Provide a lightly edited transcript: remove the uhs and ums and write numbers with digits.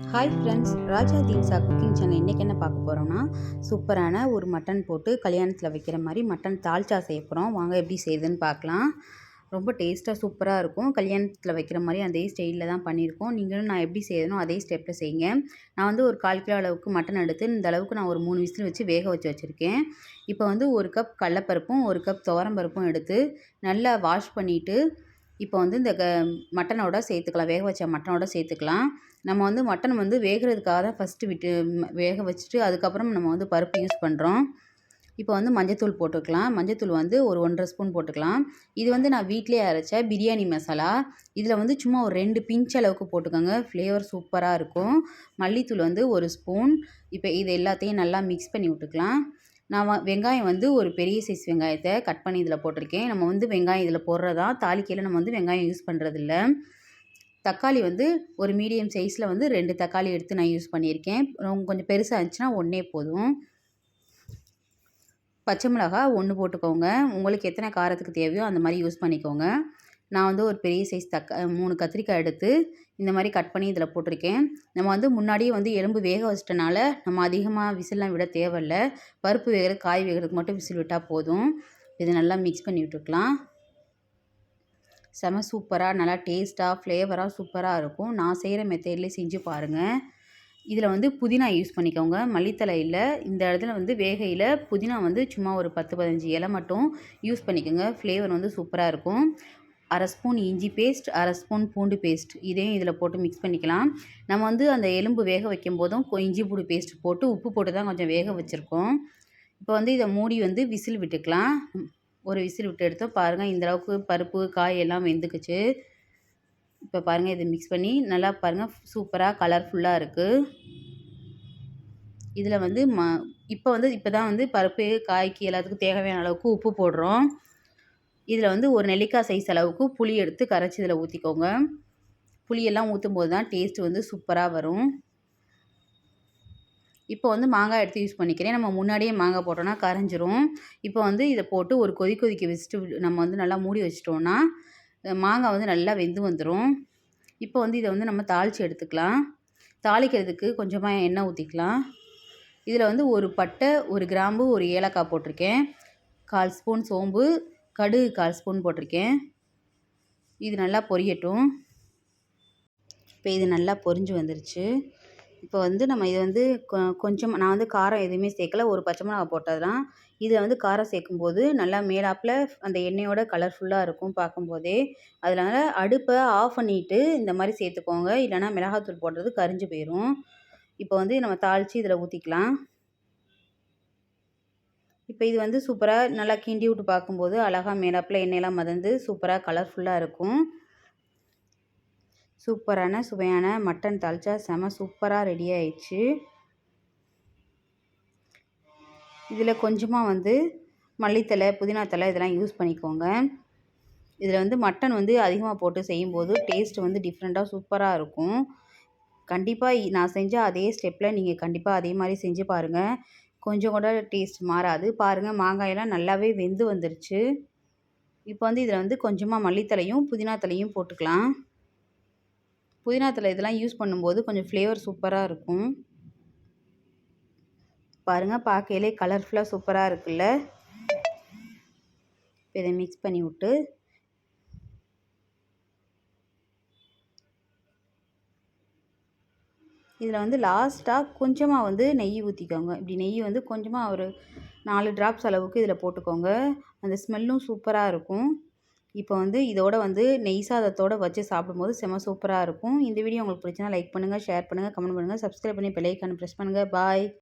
Hi friends, ராஜா தீன்சா cooking channel இன்றைக்கி என்ன பார்க்க போகிறோம்னா, சூப்பரான ஒரு மட்டன் போட்டு கல்யாணத்தில் வைக்கிற மாதிரி மட்டன் தால்ச்சா செய்ய போகிறோம். வாங்க எப்படி செய்யுதுன்னு பார்க்கலாம். ரொம்ப டேஸ்ட்டாக சூப்பராக இருக்கும். கல்யாணத்தில் வைக்கிற மாதிரி அதே ஸ்டைலில் தான் பண்ணியிருக்கோம். நீங்களும் நான் எப்படி செய்யணும் அதே ஸ்டெப்பில் செய்யுங்க. நான் வந்து ஒரு 1/4 கிலோ அளவுக்கு மட்டன் எடுத்து இந்த அளவுக்கு நான் ஒரு 3 விசில் வச்சு வேக வச்சுருக்கேன். இப்போ வந்து 1 கப் கடலப்பருப்பும் 1 கப் துவரம்பருப்பும் எடுத்து நல்லா வாஷ் பண்ணிவிட்டு இப்போ வந்து இந்த மட்டனோட சேர்த்துக்கலாம். வேக வச்ச மட்டனோட சேர்த்துக்கலாம். நம்ம வந்து மட்டன் வந்து வேகிறதுக்காக தான் ஃபஸ்ட்டு வேக வச்சுட்டு அதுக்கப்புறம் நம்ம வந்து பருப்பு யூஸ் பண்ணுறோம். இப்போ வந்து மஞ்சத்தூள் போட்டுக்கலாம். மஞ்சத்தூள் வந்து ஒரு 1 1/2 ஸ்பூன் போட்டுக்கலாம். இது வந்து நான் வீட்டிலேயே அரைச்ச பிரியாணி மசாலா. இதில் வந்து சும்மா ஒரு 2 பிஞ்ச் அளவுக்கு போட்டுக்கோங்க. ஃப்ளேவர் சூப்பராக இருக்கும். மல்லித்தூள் வந்து 1 ஸ்பூன். இப்போ இது எல்லாத்தையும் நல்லா மிக்ஸ் பண்ணி விட்டுக்கலாம். நான் வெங்காயம் வந்து ஒரு பெரிய சைஸ் வெங்காயத்தை கட் பண்ணி இதில் போட்டிருக்கேன். நம்ம வந்து வெங்காயம் இதில் போடுறதா தாளிக்கையில் நம்ம வந்து வெங்காயம் யூஸ் பண்ணுறதில்ல. தக்காளி வந்து ஒரு மீடியம் சைஸில் வந்து 2 தக்காளி எடுத்து நான் யூஸ் பண்ணியிருக்கேன். கொஞ்சம் பெருசாக இருந்துச்சுன்னா 1 போதும். பச்சை மிளகா 1 போட்டுக்கோங்க. உங்களுக்கு எத்தனை காரத்துக்கு தேவையோ அந்த மாதிரி யூஸ் பண்ணிக்கோங்க. நான் வந்து ஒரு பெரிய சைஸ் 3 கத்திரிக்காய் எடுத்து இந்த மாதிரி கட் பண்ணி இதில் போட்டிருக்கேன். நம்ம வந்து முன்னாடியே வந்து எலும்பு வேக வச்சிட்டனால நம்ம அதிகமாக விசில்லாம் விட தேவையில்ல. பருப்பு வேகிறது காய் வேகிறதுக்கு மட்டும் விசில் விட்டால் போதும். இது நல்லா மிக்ஸ் பண்ணி விட்டுக்கலாம். செம சூப்பராக நல்லா டேஸ்ட்டாக ஃப்ளேவராக சூப்பராக இருக்கும். நான் செய்கிற மெத்தட்லேயே செஞ்சு பாருங்கள். இதில் வந்து புதினா யூஸ் பண்ணிக்கோங்க. மல்லித்தலை இல்லை. இந்த இடத்துல வந்து வேகையில் புதினா வந்து சும்மா ஒரு 10 15 இலை மட்டும் யூஸ் பண்ணிக்கோங்க. ஃப்ளேவர் வந்து சூப்பராக இருக்கும். 1/2 ஸ்பூன் இஞ்சி பேஸ்ட், 1/2 ஸ்பூன் பூண்டு பேஸ்ட் இதையும் இதில் போட்டு மிக்ஸ் பண்ணிக்கலாம். நம்ம வந்து அந்த எலும்பு வேக வைக்கும் போதும் இஞ்சி பூண்டு பேஸ்ட் போட்டு உப்பு போட்டு தான் கொஞ்சம் வேக வச்சுருக்கோம். இப்போ வந்து இதை மூடி வந்து விசில் விட்டுக்கலாம். ஒரு விசில் விட்டு எடுத்தோம் பாருங்கள். இந்த அளவுக்கு பருப்பு காய் எல்லாம் வெந்துக்குச்சு. இப்போ பாருங்கள், இதை மிக்ஸ் பண்ணி நல்லா பாருங்கள் சூப்பராக கலர்ஃபுல்லாக இருக்குது. இதில் வந்து இப்போ தான் வந்து பருப்பு காய்க்கு எல்லாத்துக்கும் தேவையான அளவுக்கு உப்பு போடுறோம். இதில் வந்து ஒரு நெல்லிக்காய் சைஸ் அளவுக்கு புளி எடுத்து கரைச்சி இதில் ஊற்றிக்கோங்க. புளியெல்லாம் ஊற்றும் போது தான் டேஸ்ட் வந்து சூப்பராக வரும். இப்போ வந்து மாங்காய் எடுத்து யூஸ் பண்ணிக்கிறேன். நம்ம முன்னாடியே மாங்காய் போட்டோன்னா கரைஞ்சிரும். இப்போ வந்து இதை போட்டு ஒரு கொதிக்க வச்சுட்டு நம்ம வந்து நல்லா மூடி வச்சிட்டோன்னா மாங்காய் வந்து நல்லா வெந்து வந்துடும். இப்போ வந்து இதை வந்து நம்ம தாளித்து எடுத்துக்கலாம். தாளிக்கிறதுக்கு கொஞ்சமாக எண்ணெய் ஊற்றிக்கலாம். இதில் வந்து ஒரு பட்டை, ஒரு கிராம்பு, ஒரு ஏலக்காய் போட்டிருக்கேன். 1/4 ஸ்பூன் சோம்பு, கடுகு 1/4 ஸ்பூன் போட்டிருக்கேன். இது நல்லா பொரியட்டும். இப்போ இது நல்லா பொரிஞ்சு வந்துருச்சு. இப்போ வந்து நம்ம இது வந்து கொஞ்சம் நான் வந்து காரம் எதுவுமே சேர்க்கல. ஒரு பச்சை மிளகாய் போட்டது தான். இதில் வந்து காரம் சேர்க்கும்போது நல்லா மேலாப்பில் அந்த எண்ணெயோட கலர்ஃபுல்லாக இருக்கும் பார்க்கும்போதே. அதனால் அடுப்பை ஆஃப் பண்ணிவிட்டு இந்த மாதிரி சேர்த்துக்கோங்க. இல்லைனா மிளகாத்தூள் போடுறது கரிஞ்சு போயிடும். இப்போ வந்து நம்ம தாளித்து இதில் ஊற்றிக்கலாம். இப்போ இது வந்து சூப்பராக நல்லா கிண்டி விட்டு பார்க்கும்போது அழகாக மேலாப்பில் எண்ணெயெல்லாம் மதந்து சூப்பராக கலர்ஃபுல்லாக இருக்கும். சூப்பரான சுவையான மட்டன் தால்ச்சா செம சூப்பராக ரெடி ஆயிடுச்சு. இதில் கொஞ்சமாக வந்து மல்லித்தலை, புதினா தலை இதெல்லாம் யூஸ் பண்ணிக்கோங்க. இதில் வந்து மட்டன் வந்து அதிகமாக போட்டு செய்யும்போது டேஸ்ட் வந்து டிஃப்ரெண்ட்டாக சூப்பராக இருக்கும். கண்டிப்பாக நான் செஞ்ச அதே ஸ்டெப்பில் நீங்கள் கண்டிப்பாக அதே மாதிரி செஞ்சு பாருங்கள். கொஞ்சம் கூட டேஸ்ட் மாறாது. பாருங்கள், மாங்காயெல்லாம் நல்லாவே வெந்து வந்துருச்சு. இப்போ வந்து இதில் வந்து கொஞ்சமாக மல்லித்தலையும் புதினா தலையும் போட்டுக்கலாம். புதினா தலை இதெல்லாம் யூஸ் பண்ணும்போது கொஞ்சம் ஃப்ளேவர் சூப்பராக இருக்கும். பாருங்கள், பார்க்கையிலே கலர்ஃபுல்லாக சூப்பராக இருக்குல்ல. இதை மிக்ஸ் பண்ணி விட்டு இதில் வந்து லாஸ்ட்டாக கொஞ்சமாக வந்து நெய் ஊற்றிக்கோங்க. இப்படி நெய் வந்து கொஞ்சமாக ஒரு 4 ட்ராப்ஸ் அளவுக்கு இதில் போட்டுக்கோங்க. அந்த ஸ்மெல்லும் சூப்பராக இருக்கும். இப்போ வந்து இதோட வந்து நெய் சாதத்தோடு வச்சு சாப்பிடும்போது செம சூப்பராக இருக்கும். இந்த வீடியோ உங்களுக்கு பிடிச்சினா லைக் பண்ணுங்கள், ஷேர் பண்ணுங்கள், கமெண்ட் பண்ணுங்கள், சப்ஸ்கிரைப் பண்ணி பெல் ஐகானை ப்ரெஸ் பண்ணுங்கள். பாய்.